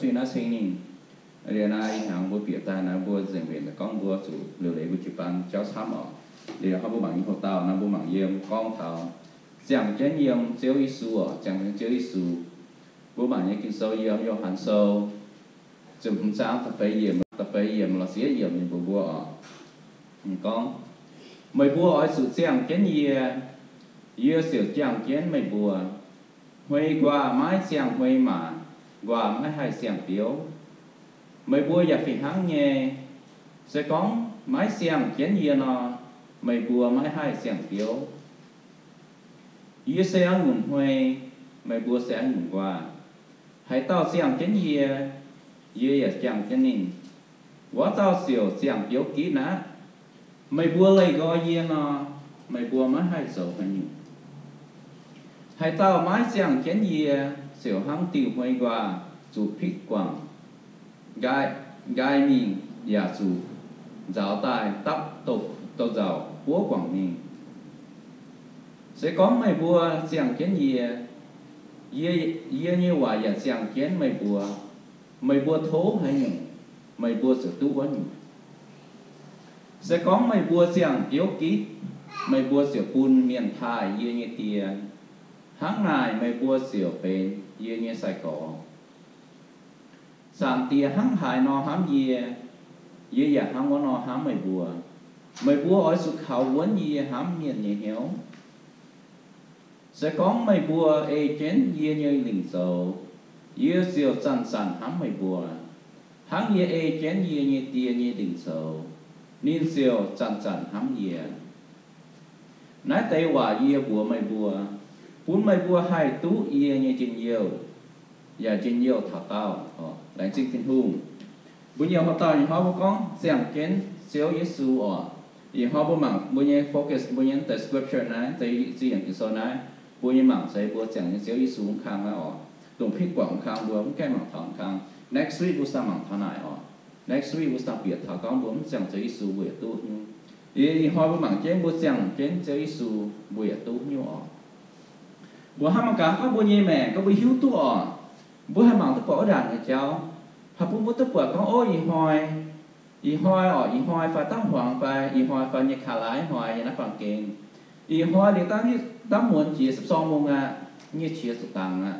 chuyện nó sinh ninh liền ai hàng bố biểu ta nó bố dành về là con bố chủ liều lấy bố chụp bằng cháu sám ở thì họ bố bằng những hồ tàu nó bố bằng yếm con thảo chẳng chén yếm chiếu Isu ở chẳng chiếu Isu bố bằng những kinh sâu yếm vô hẳn sâu chụp sáng tập phải yếm là xía yếm như bố bố ở con mày bố ở sự chẳng chén yếm xỉu chẳng chén mày bố huê qua mái chẳng huê mà qua mái hai chẳng biểu mày bùa giờ phải hăng nhẹ sẽ có mái xem chén gì nó mày bùa mái hai xem phiếu ý sẽ ăn nguồn huê mày bùa sẽ ăn nguồn qua hãy tao xem chén gì ý là chẳng chén nín quá tao xỉu xem phiếu kỹ ná mày bùa lấy gọi gì nó mày bùa mái hai dấu hay nhủ hãy tao mái xem chén gì xỉu hăng tiêu huê qua chủ phích quảng gai mình giả chủ giáo tài tắp tục tô giàu búa quảng mình sẽ có mày bùa chẳng chén gì như quả giả chẳng chén mày bùa thố hay nhỉ mày bùa sự tu quá nhỉ sẽ có mày bùa chẳng yếu kít mày bùa sửa phun miền thai như tiền tháng này mày bùa sửa bền như sài cỏ sản tia hăng hải nó hám gì giả hám có nó hám mày bùa ở sự khảo vấn gì hám miền nhẹ héo sẽ có mày bùa chén gì như linh sầu như siêu sản hám mày bùa hám gì chén gì như tia như linh sầu nên siêu sản hám gì nói tay quả gì bùa mày bùa hai tú như trên nhiều và trên nhiều thảo tao lãnh sinh thiên hùng bây giờ họ tao những họ có xem kiến xéo Giêsu thì họ bố mảng bây giờ focus bây giờ tại scripture này tại gìอย่างsố này bây giờ mảng sẽ bố chẳng những xéo Giêsu khang là tổng phích quảng khang bố cái mảng thằng khang next week bố sang mảng thằng này next week bố sang biệt thảo con bố chẳng xéo Giêsu buổi tu thì họ bố mảng chế bố chẳng chế xéo Giêsu buổi tu như bố ham cả có bố nhẹ mẹ có bố hiếu tu bố hai mảng tức bỏ đàn người cháu họ bố tức bỏ có ôi y hoi phải tắm hoàng phải y hoi phải nhặt khá lái hoi như nó bằng kềnh y hoi thì tắm muốn chỉ sắp xong mông như chia sụt tăng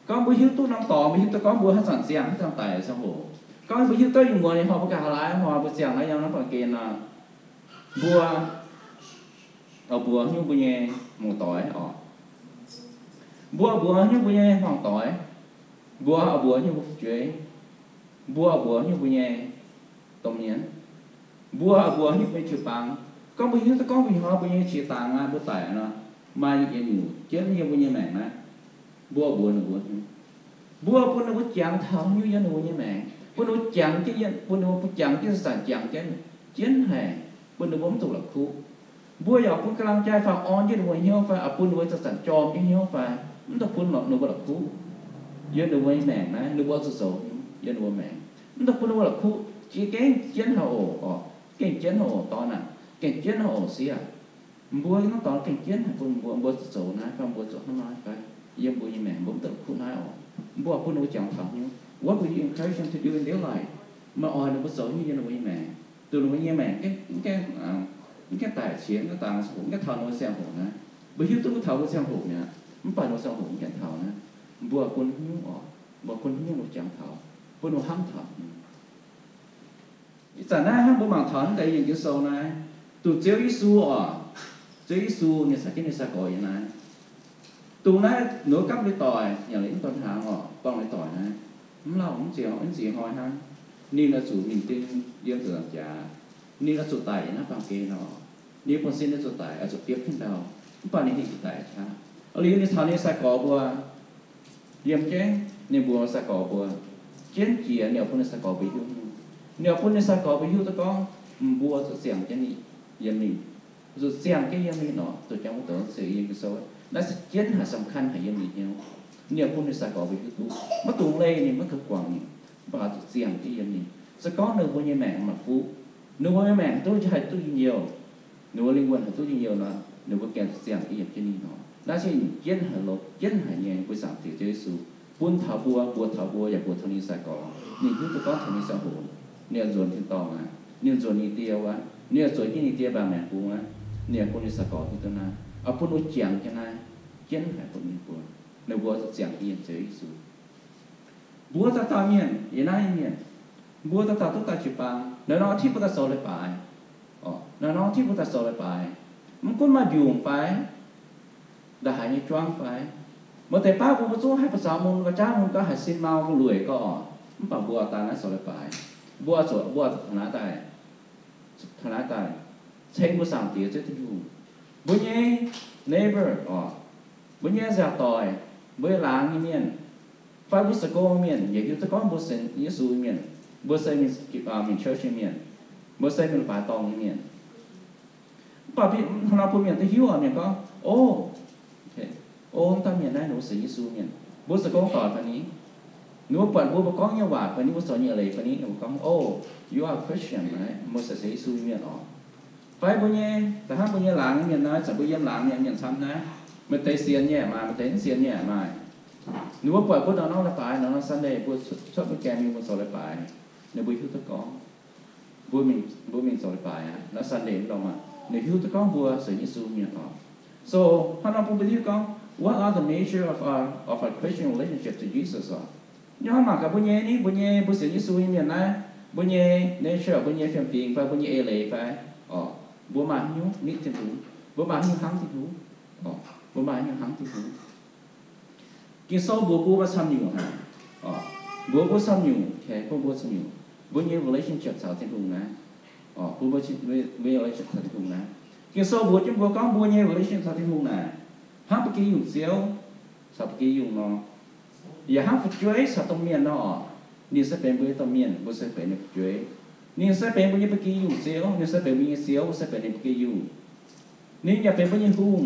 có bố hiếu tu năm tỏ bố hiếu tu có bố hát sản xem hát trong tài sang hổ có bố hiếu tu dùng nguồn thì họ bố khá lái hoi bố xem nó nó bằng kềnh bùa như bố nhẹ mù tỏi bùa như bố nhẹ hoàng tỏi bùa như bố chuối bùa như bố nhẹ tôm nhén bùa như bố chụp bằng có bố như có bố nhẹ chỉ tàng bố tải nó mai như ngủ chết như bố nhẹ mẹ nó bùa nó bố chẳng thảo như dân bố nhẹ mẹ bố nó chẳng cái dân bố nó chẳng cái sản chẳng cái chiến hè bố nó bấm tụ là khu bùa giờ bố cái làm trai phạm on chứ đừng nhiều phải bố nó sản tròn cái nhiều phải nó bố nó là khu dân đồ quay mẹ này đồ bao số dân đồ mẹ nó đâu là khu chỉ cái chén hậu cái chén hậu to nè cái chén hậu xía bùa nó to cái chén hay bùa số này không bùa số nó nói phải dân bùa như mẹ bấm tự khu này bùa nó chẳng thẳng như what would you encourage them to do in their life mà nó bùa số như dân đồ quay mẹ từ đồ quay mẹ cái tài chiến cái tài số cái thằng nó xem hậu này bởi vì tôi có thầu nó xem hậu nhá không phải nó xem hậu cái thầu này bùa quân hiếu một chẳng thảo bùa nó hăng thảo giờ này hăng bùa mảng thảo cái gì cái sâu này tụi chế Giêsu như sao cái này sao gọi vậy này tụi này nửa cấp lấy tỏi nhà lấy con hàng con lấy tỏi này không lâu không chịu anh gì hỏi ha ni là chủ mình tin riêng từ làm cha ni là chủ tài nó bằng kia nó ni con xin là chủ tài ở chủ tiếp trên đầu không phải ni chủ tài cha ở lý ni thằng ni sao có bùa yếm chế nên bùa sa cỏ bùa chén chia nếu không sa cỏ bị hư nếu không sa cỏ bị hư tôi có bùa tôi xem cái này yếm này rồi xem cái yếm này nó tôi chẳng có tưởng sự yếm cái số nó sẽ chén là sầm khăn hay yếm này nhau nếu không sa cỏ bị hư tu mất tuồng lê này mất cực quảng này và tôi xem cái yếm này sẽ có nơi với nhà mẹ mà phú nơi với mẹ tôi chỉ hay tôi nhiều nơi với linh quân tôi nhiều là nơi với kèm xem cái yếm cái này nó đó chỉ chén là lột chén là nhẹ với sản tiểu Giêsu bún thảo bùa và bùa thằng ní sai cỏ ní cứ tôi có thằng ní sai hồ nè dồn thiên tòng à nè dồn ní tiêu á nè dồn cái ní tiêu bà mẹ bùa á nè con ní sai cỏ thì tôi na ở bún nuôi chèn cho na chén phải bún ní bùa nè bùa sẽ chèn yên chơi Giêsu bùa ta miền yên ai miền bùa ta tốt ta chụp bằng nè nó thi bùa ta sầu lại bài nè nó thi bùa ta sầu lại bàiมันก็มาอยู่ไปได้หายในจ้วงไปเมื่อแต่ป้ากูมาสู้ให้ภาษามุนก็จ้ามุนก็หายสิ้นเมาก็รวยก็มันป่าบัวตานั้นสลายไปบัวสวดบัวธนาตายเช่นบัวสามตีจะที่อยู่บัวเย่ neighbor บัวเย่จะต่อยบัวล้างเมียนไฟบัวสะโกเมียนอย่างที่ตะก้อนบัวเซนเยซูเมียนบัวเซนมีเชื้อเชื้อเมียนบัวเซนมีป่าตองเมียนป่าพี่เราพูดเมียนที่หิวเมียนก็โอ้ta miền này nó sẽ Giêsu miền bố sẽ có tỏi phầnนี้nếu bạn bố có nhiều vả phầnนี้bố sẽ nhiều lời phầnนี้nó có you are Christian right bố sẽ Giêsu miền đó phải bố nhéแต่ถ้าบố nhé láng miền này sẽ bố nhé láng miền xăm này mình thấy xiên nhẹ mà mình thấy xiên nhẹ mà nếu bạn bố nó là phải nó Sunday bố chọn bố kèm mình bố sẽ lại phải nếu bố hiếu tất có bố mình sẽ lại phải nó Sunday đó mà nếu hiếu tất có bố sẽ Giêsu miền đó so how long believe con what are the nature of our Christian relationship to Jesus? Nhưng mà cả bố nhé bố sẽ Giêsu miền này bố nhé nature bố nhé phiền phiền phải bố nhé lệ phải bố mà hiếu nít thiên thú bố mà hiếu hăng thiên thú bố mà hiếu hăng thiên thú cái sau bố mà xăm nhiều hả bố xăm nhiều thế bố xăm nhiều bố nhé relationship sao thiên thú này bố relationship sao thiên thú này cái sau bố chúng có bố nhé relationship sao thiên thú này hát bữa kia dùng xíu sao bữa kia dùng nó giờ hát phục chuối sao tông miền nóนี่sẽเป็นbữa tông miền bữa sẽเป็นphục chuốiนี่sẽเป็นbữa kia dùng xíuนี่sẽเป็นbữa xíu sẽเป็นbữa kia dùngนี่อย่าเป็นบริหุ่ง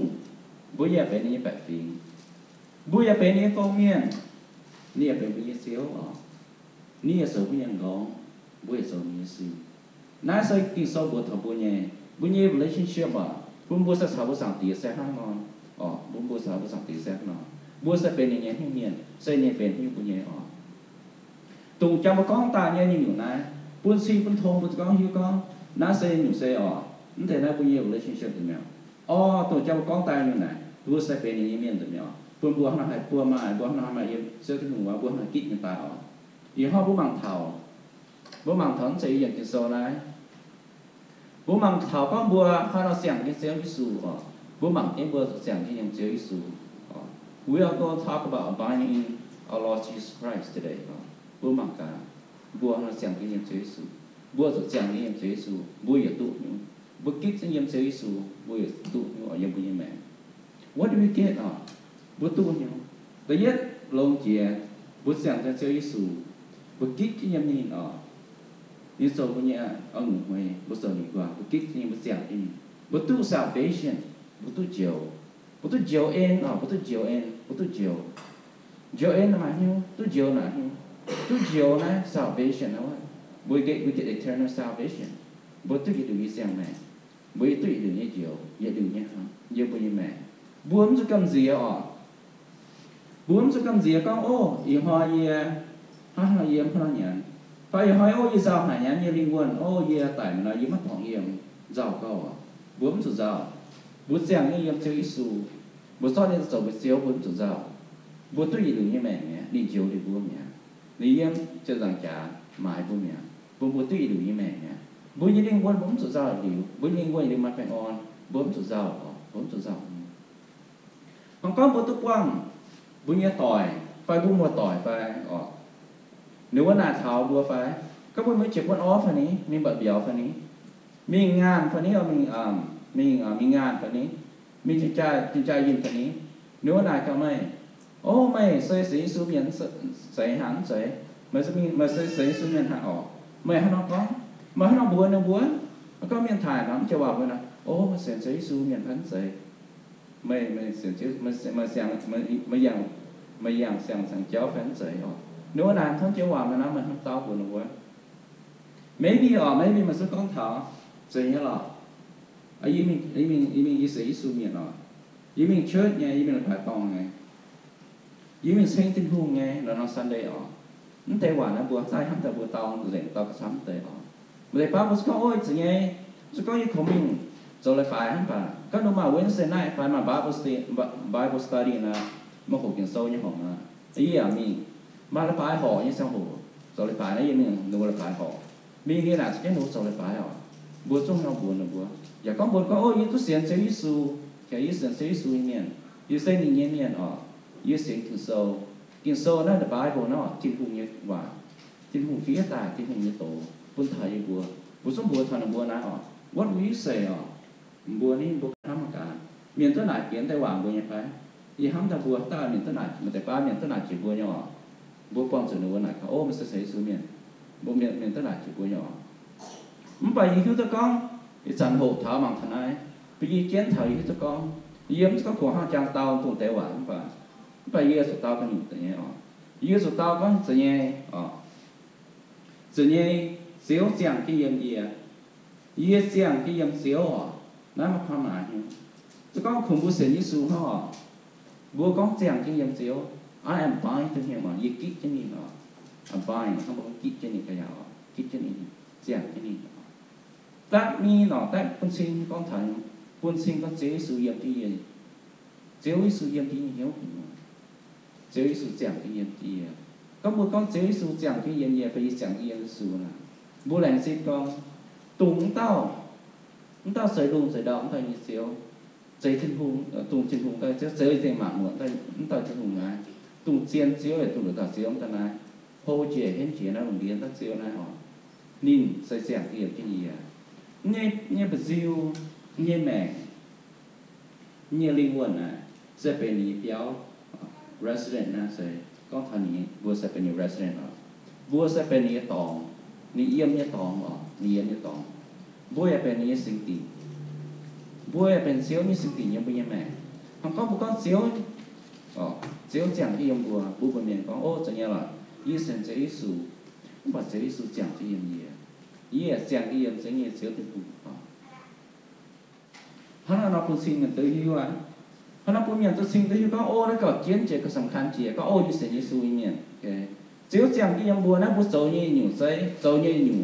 บริอย่าเป็นนี่แบบฟิงบริอย่าเป็นนี่ตรงเมียนนี่อย่าเป็นบริเสียวนี่อย่าสูบยังร้องบริสูบนี่สิน่าใส่กินสูบบทบริเนี่ย relationship บุญบุญจะสาวสั่งตีแซ่ห้างนอนบุญบุญสาวสั่งตีแซ่นอนบุญจะเป็นอย่างเงี้ยที่เมียนใส่เนี่ยเป็นที่บุญเนี่ยตูจำว่าก้องตาเนี่ยอยู่นะบุญซีบุญทงบุญก้องหิวก้องน่าใส่อยู่ใส่นั่นแต่น่าบุญเนี่ย relationship ตัวเมียตัวเจ้าก้องตายอยู่ไหนบัวใส่เป็นอย่างนี้เมียนตัวเมียบัวหน้าให้บัวมาเยี่ยมเสื้อที่หัวบัวหน้ากิ๊กยังตายยี่ห้อบัวมังเถาใส่อย่างกินโซนายบัวมังเถาก็บัวข้าเราเสียงที่เสียงที่สูบัวมังเอ็มบัวเสียงที่ยังเสียงที่สู We are going to talk about abiding in our Lord Jesus Christ today บัวมังกาบัวเราเสียงที่ยังเสียงที่สูบัวจะเสียงที่ยังเสียงที่สูบัวอย่าตุอยู่bữa kích sẽ nhầm chơi su bữa tu ở nhầm bữa nhầm mẹ what do we get bữa tu nhau thứ nhất lâu chia bữa sáng sẽ chơi su bữa kích sẽ nhầm nhìn như sau bữa nhẹ ông người bữa sau đi qua bữa kích sẽ nhầm bữa sáng đi bữa tu salvation bữa tu chiều en là mà nhiêu tu chiều là nhiêu tu chiều là salvation đó we get eternal salvation bữa tu cái điều gì xem này bữa tu điều như chiều giờ điều như hả giờ bữa như mẹ buông cho cầm gì buông cho cầm gì con ý hỏi gì hỏi gì em không nhận phải hỏi gì sao hả nhá như liên quan gì tại mình nói gì mất thằng em giàu câu buông cho giàu buông xem như em chơi su buông sau này sau buổi chiều buông cho giàu buông tu điều như mẹ đi chiều đi buông nhá đi em chơi rằng trả mãi buông nhá buông tu điều như mẹ nhá bữa như liên quan 4 số giàu điều bữa liên quan đến mặt phải 4 số giàu còn có bữa tức quăng bữa như tỏi phải bữa mùa tỏi phải nếuว่านาเท้าบัวphảiก็บไม่เจ็บวันออฟฟันนี้มีแบบเดียวฟันนี้มีงานฟันนี้มีงานฟันนี้มีจิตใจยินฟันนี้nếuว่านาก็ไม่ใส่สีสูบยันใส่หันใส่ไม่ใส่สีสูบยันหันไม่ให้น้องก้องmà nó buồn có miền Thái nó cho bảo với nó mà xem giấy su miền Thái giấy mày xem chứ mày dạng xem cháu Thái giấy nếu là thằng cháu bảo mà nó không tao buồn nó quá maybe mà sẽ con thở giấy nhá là ý mình giấy su miền ý mình chớt nha ý mình phải tòng này ý mình xem tin hùng nghe là nó Sunday ở nó tệ quả nó bùa sai hâm ta bùa tao rồi tao có sắm tệ ở mà để bảo bùa có ôi chỉ nghe chỉ có những mình rồi lại phải hâm bà các nó mà Wednesday night phải mà Bible study là một cuộc kiện sâu như họ mà ý à mình mà lại phải họ như sao họ rồi lại phải nó như mình nó lại phải họ mình nghe là cái nó rồi lại phải họ bùa trong nó buồn là bùa giờ có buồn có ôi như tôi xem sẽ Giêsu cái Giêsu sẽ Giêsu miền như xây nên nhiên miền ở như xem kinh sâu nó là Bible nó tin hùng như và tin hùng phía tài tin hùng như tổ quân thầy như bùa sống bùa thằng bùa nào ở what we say ở bùa ní bùa hám cả miền tới này kiến tây hoàng bùa như phải vì hám ta bùa ta miền tới này mà tại ba miền tới này chỉ bùa nhỏ bùa quang sự nữa này cả ô mình sẽ thấy số miền bùa miền tới này chỉ bùa nhỏ không phải như chúng ta con thì sản hộ thảo bằng thằng này vì kiến thầy chúng ta con yếm có của hai trang tao cùng tây hoàng và bây giờ số tao có nhiều tự nhiên ở, giờ số tao có tự nhiên xíu chẳng cái gì à, giờ chẳng cái xíu ở, nó mà không mà hiểu, chứ có không bố sẽ như số họ, bố có chẳng cái xíu, I am buying tự nhiên mà, giờ kít cái gì đó, I'm buying, không có kít cái gì cái nào, kít cái gì, chẳng cái gì, tác mi nó tác quân sinh con thành, quân sinh con chế sử dụng cái gì, chế sử dụng cái gì hiểu chế sự chẳng cái gì có một con chế sự chẳng cái gì phải chẳng cái sự là bố lành xin con tùng tao sợi đùng sợi đỏ tay như xíu chế thiên hùng tùng thiên hùng tay chứ chế gì mà muộn tay tay thiên hùng này tùng chiên xíu để tùng được tạo xíu tay này hô chế hết chế nó đồng biến tác xíu này họ nhìn sợi chẳng cái gì nghe bật diêu nghe mẹ nghe linh quần này sẽ phải ní béo resident นะเสก็ทานี้บัวจะเป็น resident อ่ะบัวจะเป็นนี้ตองนี่เยี่ยมนี้ตองอ่ะนี่เยี่ยมนี้ตองบัวจะเป็นนี้สิ่งตีบัวจะเป็นเสียวนี้สิ่งตียังไม่ยังแม่เขาก็บุกก็เสียวอ๋อเสียวจังที่ยังบัวบัวเป็นเนี่ยก็โอ้จะเนี่ยล่ะยี่สิบเจ็ดสูบัดเจ็ดสูจังที่ยังเยี่ยยี่จังที่ยังเสียเนี่ยเสียวที่บุอ๋อถ้าเราพูดสิ่งนั้นตัวที่ว่าเพราะนั้นผมอยากจะสิ่งที่ก็โอ้แล้วก็เขียนเจก็สำคัญเจก็โอ้ยเสียยิ่งสู้ยิ่งเนี่ยเจ้าจังที่ยังบัวนะบัวโซ่ยิ่งอยู่ใส่โซ่ยิ่งอยู่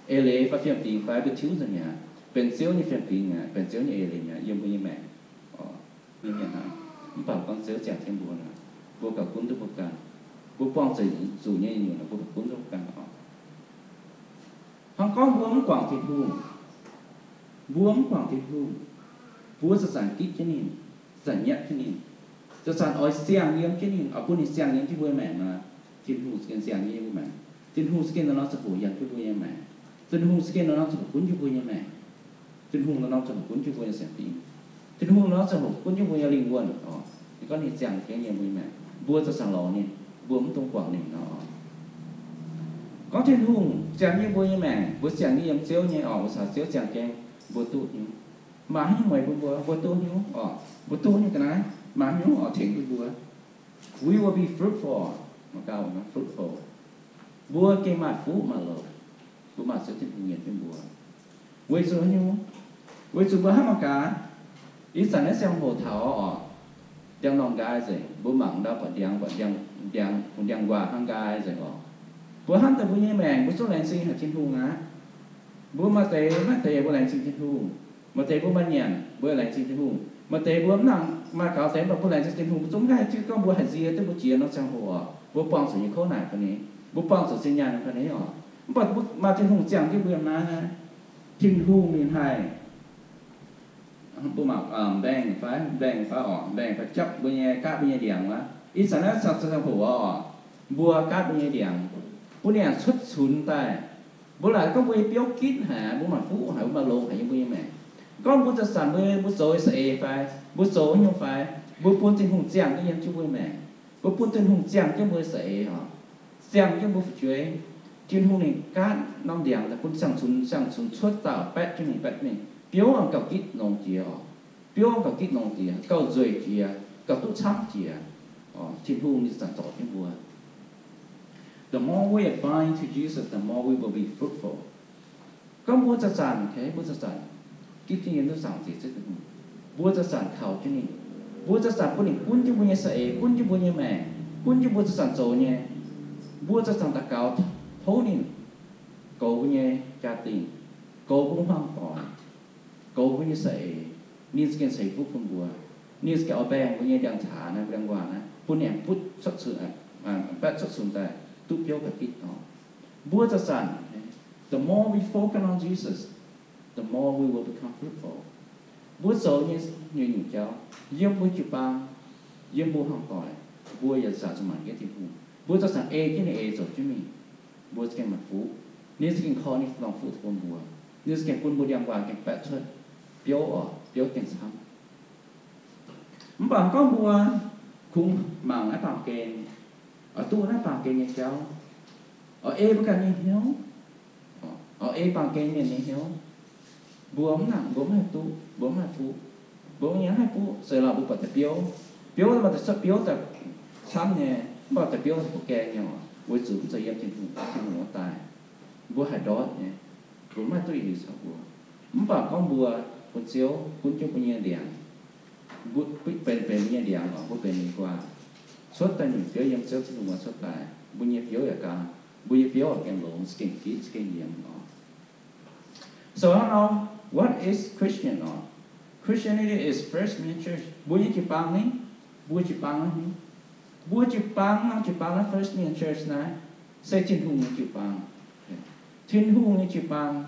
เอเล่ฟ้าเฟียงปีนฟ้าเป็นชิ้วสัญญาเป็นเซลล์นี่เฟียงปีนไงเป็นเซลล์นี่เอเล่เนี่ยยังบัวยังแม่อ๋อนี่เนี่ยนะมันเปล่าก้อนเซลล์จังที่บัวนะบัวกับกุ้งทุกประการบัวป้องใส่สูยิ่งอยู่นะบัวกับกุ้งทุกประการอ๋อทางก้อนบัวมันกว้างที่พุ่งบัวมันกว้างที่พุ่งบัวภาษาอังกฤษแค่นี้สัญญาที่นี่จะสั่นอ้อยเสียงเยี่ยมที่นี่เอาพูดในเสียงเยี่ยมที่บัวแม่มาจินหูสกินเสียงเยี่ยมแม่จินหูสกินเราจะหูยันที่บัวแม่จินหูสกินเราจะหูคุ้นที่บัวแม่จินหูเราจะหูคุ้นที่บัวเสียงปีจินหูเราจะหูคุ้นที่บัวลิงวนอ๋อนี่ก็นี่เสียงเยี่ยมบัวแม่บัวจะสั่งหล่อนี่บัวมันตรงกว่านี่เนาะcó thiên hùng chẳng như bôi như mẹ bữa chẳng như em xíu như ở xả xíu chẳng keng bữa tụ như mà như mày bữa tụ như bữa tụ như cái này mà như ở thiền cái bữa we will be fruitful mà cao nó fruitful bữa cái mà phú mà lờ bữa mà sẽ thiên hùng nhiệt trên bữa quay số bữa hát mà cả ý sản nó xem hồ thảo đang lòng gai rồi bữa mặn đó phải đang qua hang gai rồi bữa hát tại bữa như mèn bữa số lạnh sinh là trên hùng á bữa mà tê bữa lạnh sinh trên hùng mà tê bữa ban nhàn bữa lạnh sinh trên hùng mà tê bữa nặng mà cáo tém mà bữa lạnh sinh trên hùng chúng ngay chứ có bữa hải gì tới bữa chia nó sang hồ bữa bong sự những khâu này cái này bữa bong sự sinh nhàn cái này mà trên hùng chẳng cái bữa mà trên hùng miền Hải bữa mà đèn phải đèn phải chấp bữa nhẹ cát bữa nhẹ điểm á ít sản nó sang hồ bữa cát bữa nhẹ điểm bữa này xuất xuống tay bữa lại có bữa béo kít hả bữa mà phú hả bữa mà lô hả như bữa mẹ con bữaจะสั่นbữa rồi sẽ phải bữa rồi nhưng phải bữa buôn trên hùng giang cái nhân chú bữa mẹ bữa buôn trên hùng giang cái bữa sẽ hả giang cái bữa chuối trên hùng này cát non đèn là con sang xuống xuất tạo bét cho mình béo ăn cào kít nông chìa béo ăn cào kít nông chìa cào rồi chìa cào tút chắp chìa trên hùng thì sản tỏ trên bữa the more we abide to Jesus, the more we will be fruitful. Có bốจะสั่นแค่บจะสั่นคิดที่ยังต้องสั่งสิสักหนึ่งบจะสั่นเขาที่นี่บจะสั่นคนหนึ่งคุ้นที่บุญยาเสกคุ้นที่บุญยาแม่ cũng như bữa sản dầu nhé bữa sản ta cao thấu nín cầu nhé cha tình cầu cũng hoang tỏi cầu cũng như sậy nín cái sậy phúc không bùa nín cái ở bèn cũng như đang thả na đang hòa na phun em phút xuất sự bắt xuất sự tại tụt yếu cái kít nó bữa sản the more we focus on Jesus the more we will become fruitful bữa sầu như những cháu yếm bữa chụp băng yếm bữa hoang tỏi bữa giờ sản xuất cái thì phun bữa cho sản cái này rồi chứ mình bữa cái mặt phú nín cái kho nín lòng phú thôn bùa nín cái phun bùa đang hòa cái bẹt thôi biểu tiền sắm bạn có bùa khung mảng cái bằng kèn ở tu cái bằng kèn như cháu ở với cả như hiếu ở bằng kèn như hiếu bùa nặng bùa hai tu bùa hai phú bùa nhớ hai phú rồi là bùa bật biểu là bật sắp biểu tại chăm nè bật tại biểu bùa kèn nhỏ bùa chủ cũng sẽ yếm trên vùng tài bùa hải đó nhé bùa mai tôi đi sao bùa bạn có bùa bùa chiếu cũng cho bùa nhẹ điện bùaเป็นnhẹ điện ở bùaเป็นดีกว่าsuốt tay mình phiếu yếm chiếu trên vùng suốt tài bùa nhẹ phiếu ở cả bùa nhẹ phiếu ở cái lỗ skin kít skin yếm nó so now what is Christian or Christianity is first main church bùa nhẹ chụp băng này bùa chụp băng này bùa chụp băng là first main church này sẽ trên hùng chụp băng thiên hùng chụp băng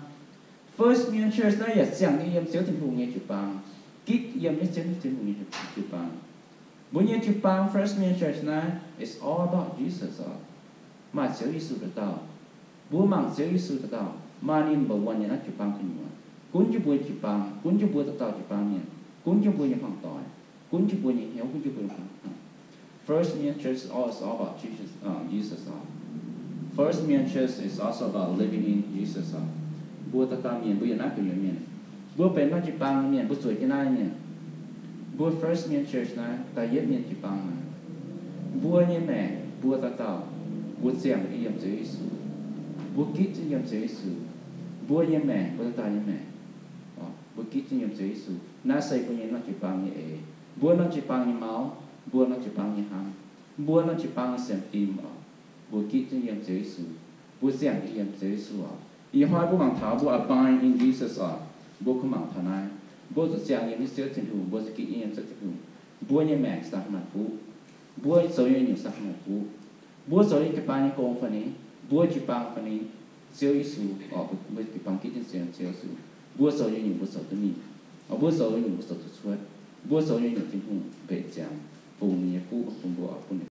first main church này là chẳng đi yếm chiếu thiên hùng chụp băng kít yếm chiếu thiên hùng chụp băng bùa nhẹ chụp băng first main church này is all about Jesus mà chiếu Giêsu được tao bùa mang chiếu Giêsu được tao mà nín bảo quan nhà chụp băng cái nhua cuốn chụp bùa chụp băng cuốn chụp bùa được tao chụp băng nhỉ cuốn chụp bùa nhà hoàng tỏi cuốn chụp bùa nhà hiếu cuốn chụp bùa first main church is all about Jesus first main church is also about living in Jesus bùa tao miền bùa nhà nát cái miền bùaเป็นnó chụp băng miền bùa sưởi cái nai miền bùa first main church này ta yết miền chụp băng bùa như mẹ bùa tao bùa xem cái yếm chữ Giêsu bùa kít chữ yếm chữ Giêsu bùa như mẹ bùa tao như mẹ bùa kít chữ yếm chữ Giêsu na xây bùa như nó chụp băng như bùa nó chụp băng như máu bùa nó chụp băng như ham bùa nó chụp băng xem tim bùa kít chữ yếm chữ Giêsu bùa xem cái yếm chữ Giêsu y hai bùa mang thảo bùa abide in Jesus bùa không mang thảo này bùaจะเสียงยังไม่เสียถึงหูบวจะกินยังจะถึงหูบวยังแม่สักมาฟูบวโซยยังสักมาฟูบวโซยกับปานยังโกงฟันนี้บวจีปังฟันนี้เสียวยิสูบวจีปังคิดยังเสียงเสียวสูบวโซยยังบวโซตัวนี้บวโซยยังบวโซตัวช่วยบวโซยยังถึงหูเบ็ดจางปูนี้ฟูปูบัวปู